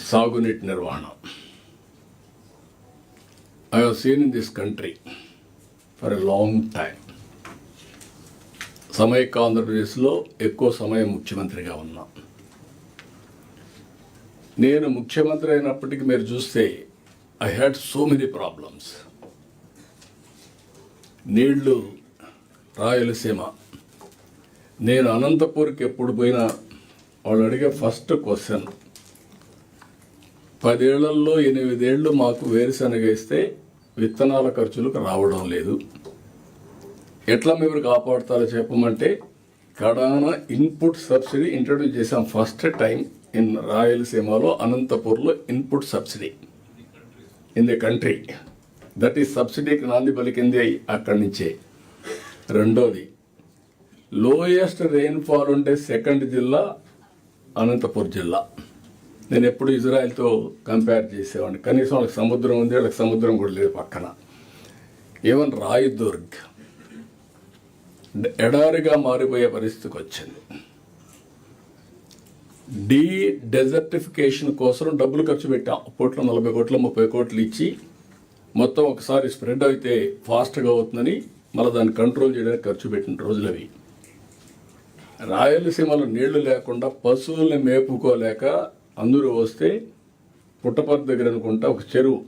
సాగునీటి నిర్వహణ. I have seen in this country for a long time. సమైక్య ఆంధ్రప్రదేశ్లో ఎక్కువ సమయం ముఖ్యమంత్రిగా ఉన్నా. నేను ముఖ్యమంత్రి అయినప్పటికీ మీరు చూస్తే I had so many problems. నీళ్లు రాయలసీమ, నేను అనంతపూర్కి ఎప్పుడు పోయినా వాళ్ళు అడిగే ఫస్ట్ క్వశ్చన్, 10 ఏళ్లలో 8 ఏళ్ళు మాకు వేరుశనగ ఇస్తే విత్తనాల ఖర్చులకు రావడం లేదు, ఎట్లా మీరు కాపాడుతారో చెప్పమంటే కడాన ఇన్పుట్ సబ్సిడీ ఇంట్రడ్యూస్ చేసాం ఫస్ట్ టైం ఇన్ రాయలసీమలో, అనంతపూర్లో input subsidy in the country. That is సబ్సిడీకి నాంది పలికింది అక్కడి నుంచే. రెండోది, లోయెస్ట్ రెయిన్ఫాల్ ఉండే సెకండ్ జిల్లా అనంతపూర్ జిల్లా. నేను ఎప్పుడు ఇజ్రాయెల్తో కంపేర్ చేసేవాడిని. కనీసం వాళ్ళకి సముద్రం ఉంది, వాళ్ళకి సముద్రం కూడా లేదు పక్కన. ఈవెన్ రాయదుర్గ్ ఎడారిగా మారిపోయే పరిస్థితికి వచ్చింది. డెజర్టిఫికేషన్ కోసం డబ్బులు ఖర్చు పెట్టాం. అప్పట్లో 40 కోట్లు 30 కోట్లు ఇచ్చి మొత్తం ఒకసారి స్ప్రెడ్ అయితే ఫాస్ట్గా అవుతుందని మళ్ళీ దాన్ని కంట్రోల్ చేయడానికి ఖర్చు పెట్టిన రోజులు అవి. రాయలసీమలో నీళ్లు లేకుండా పశువుల్ని మేపుకోలేక అందరూ వస్తే పుట్టపర్తి దగ్గర అనుకుంటా ఒక చెరువు,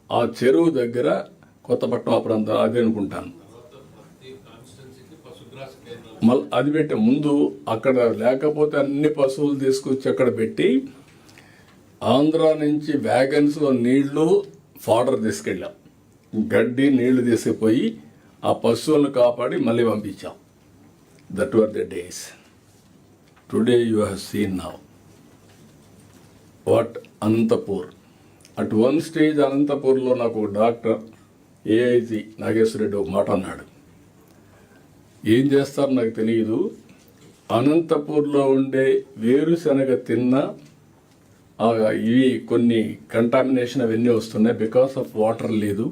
ఆ చెరువు దగ్గర కొత్తపట్నం ఆ ప్రాంతం అదే అనుకుంటాను, మళ్ళీ అది పెట్టే ముందు అక్కడ లేకపోతే అన్ని పశువులు తీసుకొచ్చి అక్కడ పెట్టి ఆంధ్ర నుంచి వ్యాగన్స్లో నీళ్లు ఫాడర్ తీసుకెళ్ళాం. గడ్డి నీళ్లు తీసుకుపోయి ఆ పశువులను కాపాడి మళ్ళీ పంపించాం. That were the days. Today you have seen now what Anantapur. At one stage అనంతపూర్లో నాకు డాక్టర్ ఏఐజీ నాగేశ్వర రెడ్డి ఒక మాట అన్నాడు, ఏం చేస్తారో నాకు తెలియదు, అనంతపూర్లో ఉండే వేరుశనగ తిన్న ఇవి కొన్ని కంటామినేషన్ అవన్నీ వస్తున్నాయి, బికాస్ ఆఫ్ వాటర్ లేదు,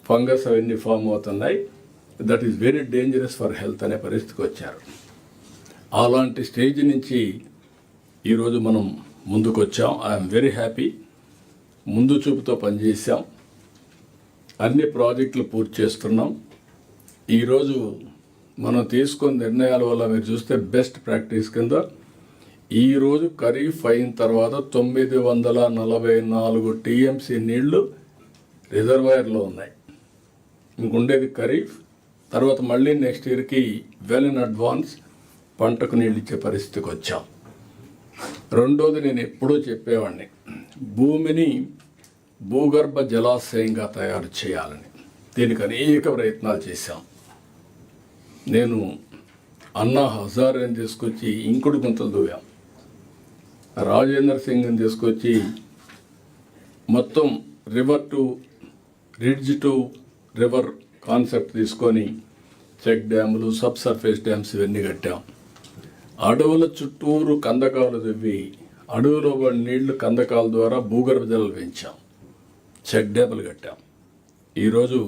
ఫంగస్ అవన్నీ ఫామ్ అవుతున్నాయి, that is very dangerous for health అనే పరిస్థితికి వచ్చారు. అలాంటి స్టేజ్ నుంచి ఈరోజు మనం ముందుకు వచ్చాం. I'm very happy. ముందు చూపుతో పనిచేసాం, అన్ని ప్రాజెక్టులు పూర్తి చేస్తున్నాం. ఈరోజు మనం తీసుకున్న నిర్ణయాల వల్ల మీరు చూస్తే బెస్ట్ ప్రాక్టీస్ కింద ఈరోజు ఖరీఫ్ అయిన తర్వాత 944 టీఎంసీ నీళ్లు రిజర్వాయర్లో ఉన్నాయి. ఇంకుండేది ఖరీఫ్, తర్వాత మళ్ళీ నెక్స్ట్ ఇయర్కి వెల్ ఇన్ అడ్వాన్స్ పంటకు నీళ్ళు ఇచ్చే పరిస్థితికి వచ్చాం. రెండోది, నేను ఎప్పుడూ చెప్పేవాడిని, భూమిని భూగర్భ జలాశయంగా తయారు చేయాలని. దీనికి అనేక ప్రయత్నాలు చేశాం. నేను అన్నా హజారేని తీసుకొచ్చి ఇంకుడు గుంతలు దూవాం, రాజేంద్ర సింగ్ని తీసుకొచ్చి మొత్తం river to ridge to river concept తీసుకొని చెక్ డ్యాములు, సబ్ సర్ఫేస్ డ్యామ్స్ ఇవన్నీ కట్టాం. అడవుల చుట్టూరు కందకాలు దువ్వి అడవులో నీళ్లు కందకాల ద్వారా భూగర్భ జలాలు పెంచాం, చెక్ డ్యాములు కట్టాం. ఈరోజు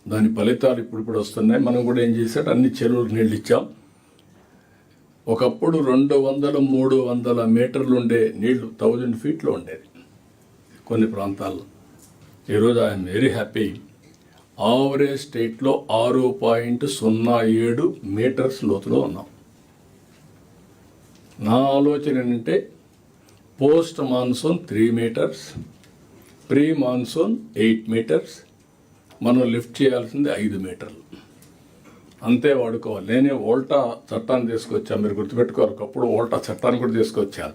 దాని ఫలితాలు ఇప్పుడు వస్తున్నాయి. మనం కూడా ఏం చేశాడు, అన్ని చెరువులకు నీళ్ళు ఇచ్చాం. ఒకప్పుడు 200-300 మీటర్లు ఉండే నీళ్లు 1000 ఫీట్లో ఉండేది కొన్ని ప్రాంతాల్లో. ఈరోజు ఐఎమ్ వెరీ హ్యాపీ. ఆవరేజ్ స్టేట్లో 6.07 మీటర్స్ లోతులో ఉన్నాం. నా ఆలోచన ఏంటంటే post monsoon 3 metres, pre monsoon 8 metres, మనం లిఫ్ట్ చేయాల్సింది 5 మీటర్లు అంతే వాడుకోవాలి. నేనే ఓల్టా చట్టాన్ని తీసుకొచ్చాను, మీరు గుర్తుపెట్టుకోవాలి. ఒకప్పుడు ఓల్టా చట్టాన్ని కూడా తీసుకొచ్చాను.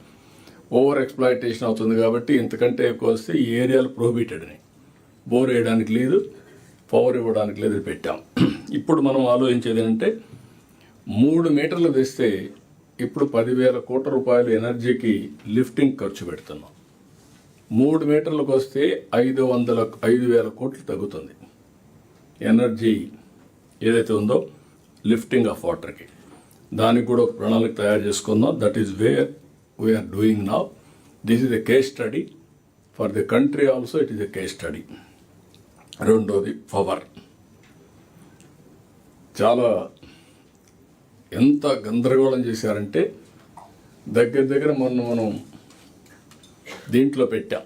ఓవర్ ఎక్స్ప్లాయిటేషన్ అవుతుంది కాబట్టి ఇంతకంటే ఎక్కువ వస్తే ఈ ఏరియాలు ప్రొహిబిటెడ్ అని, బోర్ వేయడానికి లేదు, పవర్ ఇవ్వడానికి లేదు పెట్టాం. ఇప్పుడు మనం ఆలోచించేది ఏంటంటే 3 మీటర్లు తెస్తే ఇప్పుడు 10,000 కోట్ల రూపాయలు ఎనర్జీకి లిఫ్టింగ్ ఖర్చు పెడుతున్నాం. 3 మీటర్లకు వస్తే 5,000 కోట్లు తగ్గుతుంది ఎనర్జీ ఏదైతే ఉందో లిఫ్టింగ్ ఆఫ్ వాటర్కి. దానికి కూడా ఒక ప్రణాళిక తయారు చేసుకుందాం. That is where we are doing now. This is a case study for the country also, it is a case study. రెండోది పవర్. చాలా ఎంత గందరగోళం చేశారంటే దగ్గర మనం దీంట్లో పెట్టాం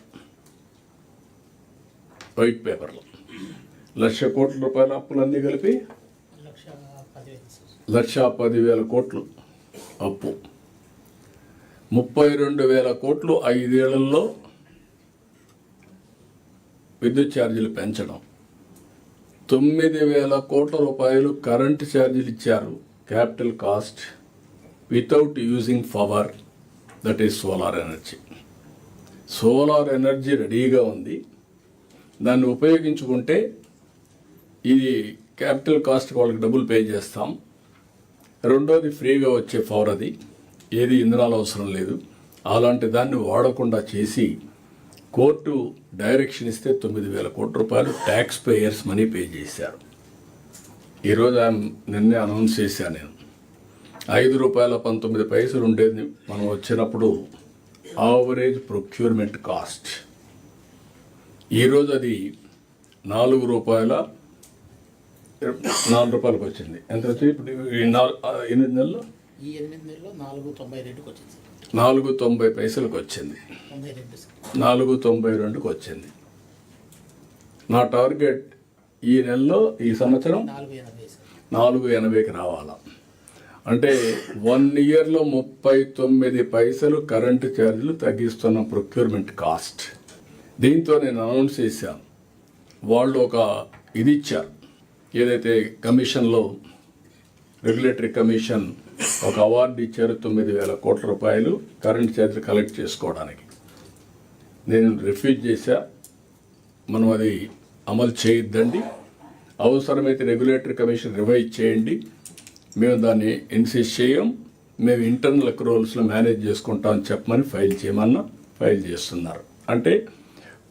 వైట్ పేపర్లో 1,00,000 కోట్ల రూపాయల అప్పులన్నీ కలిపి 1,10,000 కోట్లు అప్పు, 32,000 కోట్లు 5 ఏళ్లలో విద్యుత్ ఛార్జీలు పెంచడం, 9,000 కోట్ల రూపాయలు కరెంటు ఛార్జీలు ఇచ్చారు capital cost without using power, that is solar energy. Solar energy రెడీగా ఉంది, దాన్ని ఉపయోగించుకుంటే ఇది క్యాపిటల్ కాస్ట్ వాళ్ళకి డబ్బులు పే చేస్తాం. రెండోది ఫ్రీగా వచ్చే పవర్, అది ఏది ఇంధనాలు అవసరం లేదు. అలాంటి దాన్ని వాడకుండా చేసి కోర్టు డైరెక్షన్ ఇస్తే 9,000 కోట్ల రూపాయలు ట్యాక్స్ పేయర్స్ మనీ పే చేశారు. ఈరోజు నిన్నే అనౌన్స్ చేశాను నేను, ₹5.19 ఉండేది మనం వచ్చినప్పుడు యావరేజ్ ప్రొక్యూర్మెంట్ కాస్ట్. ఈరోజు అది ₹4 వచ్చింది. ఎంత వచ్చింది ఇప్పుడు? 8 నెలల్లో 4.92 వచ్చింది. 4.90 వచ్చింది. 4.92 వచ్చింది. నా టార్గెట్ ఈ నెలలో, ఈ సంవత్సరం 4.80కి రావాలా. అంటే 1 ఇయర్లో 39 పైసలు కరెంటు ఛార్జీలు తగ్గిస్తున్న ప్రొక్యూర్మెంట్ కాస్ట్. దీంతో నేను అనౌన్స్ చేశాను. వాళ్ళు ఒక ఇది ఇచ్చారు, ఏదైతే కమిషన్లో రెగ్యులేటరీ కమిషన్ ఒక అవార్డు ఇచ్చారు, 9,000 కోట్ల రూపాయలు కరెంట్ ఛార్జీలు కలెక్ట్ చేసుకోవడానికి. నేను రిఫ్యూజ్ చేశా, మనం అది అమలు చేయొద్దండి, అవసరమైతే రెగ్యులేటరీ కమిషన్ రివైజ్ చేయండి, మేము దాన్ని ఇన్సిస్ట్ చేయం, మేము ఇంటర్నల్ అక్రూవల్స్లో మేనేజ్ చేసుకుంటామని చెప్పమని ఫైల్ చేయమన్నా ఫైల్ చేస్తున్నారు. అంటే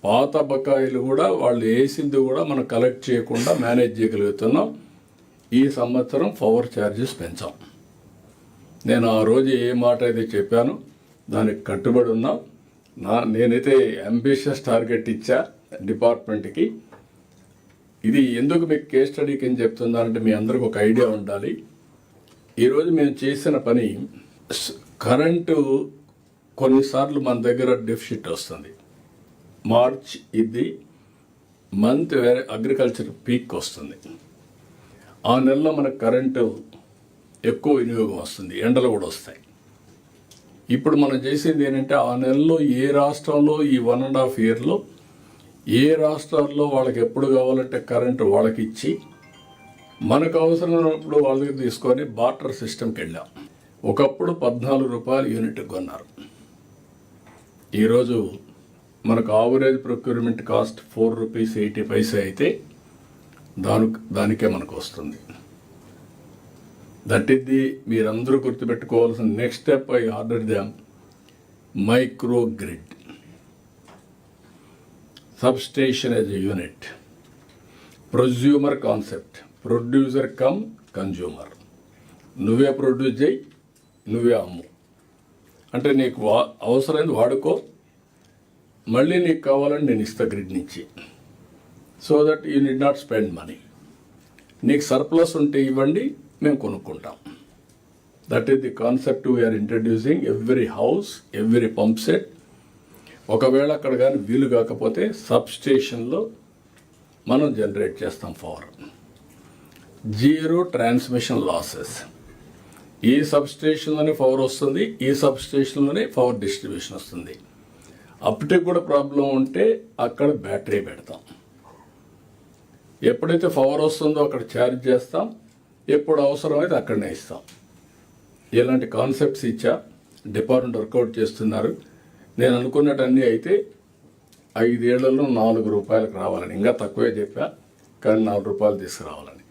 పాత బకాయిలు కూడా వాళ్ళు వేసింది కూడా మనం కలెక్ట్ చేయకుండా మేనేజ్ చేయగలుగుతున్నాం. ఈ సంవత్సరం పవర్ ఛార్జెస్ పెంచాం. నేను ఆ రోజు ఏ మాట అయితే చెప్పానో దానికి కట్టుబడి ఉన్నాం. నేనైతే అంబిషియస్ టార్గెట్ ఇచ్చా డిపార్ట్మెంట్కి. ఇది ఎందుకు మీకు కేస్ స్టడీ కింద చెప్తున్నానంటే మీ అందరికి ఒక ఐడియా ఉండాలి. ఈరోజు మేము చేసిన పని, కరెంటు కొన్నిసార్లు మన దగ్గర డెఫిసిట్ వస్తుంది. మార్చ్ ఇది మంత్ వేరే అగ్రికల్చర్ పీక్ వస్తుంది. ఆ నెలలో మనకు కరెంటు ఎక్కువ వినియోగం వస్తుంది, ఎండలు కూడా వస్తాయి. ఇప్పుడు మనం చేసేది ఏంటంటే ఆ నెలలో ఏ రాష్ట్రంలో ఈ 1.5 ఇయర్లో ఏ రాష్ట్రాల్లో వాళ్ళకి ఎప్పుడు కావాలంటే కరెంటు వాళ్ళకి ఇచ్చి మనకు అవసరమైనప్పుడు వాళ్ళ దగ్గర తీసుకొని బార్టర్ సిస్టమ్కి వెళ్ళాం. ఒకప్పుడు ₹14 యూనిట్ కొన్నారు. ఈరోజు మనకు యావరేజ్ ప్రొక్యూర్మెంట్ కాస్ట్ ₹4.80 అయితే దానికే మనకు వస్తుంది. దట్ ఈస్ ది మీరందరూ గుర్తుపెట్టుకోవాల్సిన next step. I order them micro grid, substation as a unit, ప్రొజ్యూమర్ concept, producer come consumer. నువ్వే ప్రొడ్యూస్ చేయి, నువ్వే అమ్ము. అంటే నీకు అవసరమైంది వాడుకో, మళ్ళీ నీకు కావాలని నేను ఇస్తా గ్రిడ్ నుంచి. So that you need not spend money. నీకు సర్ప్లస్ ఉంటే ఇవ్వండి, మేము కొనుక్కుంటాం. That is the concept we are introducing. Every house, every pump set. ఒకవేళ అక్కడ కానీ వీలు కాకపోతే సబ్స్టేషన్లో మనం జనరేట్ చేస్తాం పవర్. 0 transmission losses. ఈ సబ్స్టేషన్లోనే పవర్ వస్తుంది, ఈ సబ్స్టేషన్లోనే పవర్ డిస్ట్రిబ్యూషన్ వస్తుంది. అప్పటికి కూడా ప్రాబ్లం ఉంటే అక్కడ బ్యాటరీ పెడతాం. ఎప్పుడైతే పవర్ వస్తుందో అక్కడ ఛార్జ్ చేస్తాం, ఎప్పుడు అవసరమైతే అక్కడనే ఇస్తాం. ఇలాంటి కాన్సెప్ట్స్ ఇచ్చా, డిపార్ట్మెంట్ వర్కౌట్ చేస్తున్నారు. నేను అనుకున్నట్టన్నీ అయితే 5 ఏళ్లలో ₹4 రావాలని, ఇంకా తక్కువే చెప్పా, కానీ ₹4 తీసుకురావాలని.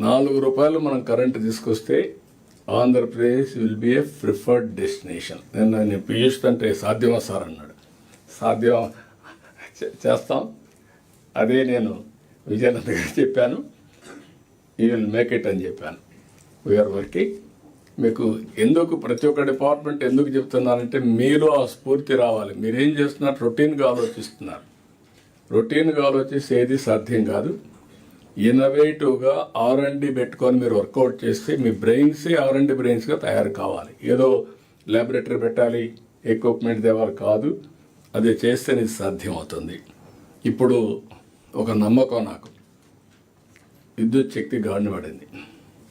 ₹4 మనం కరెంటు తీసుకొస్తే Andhra Pradesh will be A preferred destination. నేను పీయూష్ అంటే సాధ్యమా సార్ అన్నాడు. సాధ్యం చేస్తాం. అదే నేను విజయనంద గారు చెప్పాను, యూ విల్ మేక్ ఇట్ అని చెప్పాను. We are working. మీకు ఎందుకు ప్రతి ఒక్క డిపార్ట్మెంట్ ఎందుకు చెప్తున్నానంటే మీలో ఆ స్ఫూర్తి రావాలి. మీరేం చేస్తున్నారు? రొటీన్గా ఆలోచిస్తున్నారు. రొటీన్గా ఆలోచిస్తే ఏది సాధ్యం కాదు. ఇన్నోవేటివ్గా R&D పెట్టుకొని మీరు వర్కౌట్ చేస్తే మీ బ్రెయిన్సే R&D బ్రెయిన్స్గా తయారు కావాలి. ఏదో ల్యాబొరేటరీ పెట్టాలి, ఎక్విప్మెంట్ తేవాలి కాదు. అది చేస్తేనే ఇది సాధ్యం అవుతుంది. ఇప్పుడు ఒక నమ్మకం నాకు, విద్యుత్ శక్తి గాడిన పడింది.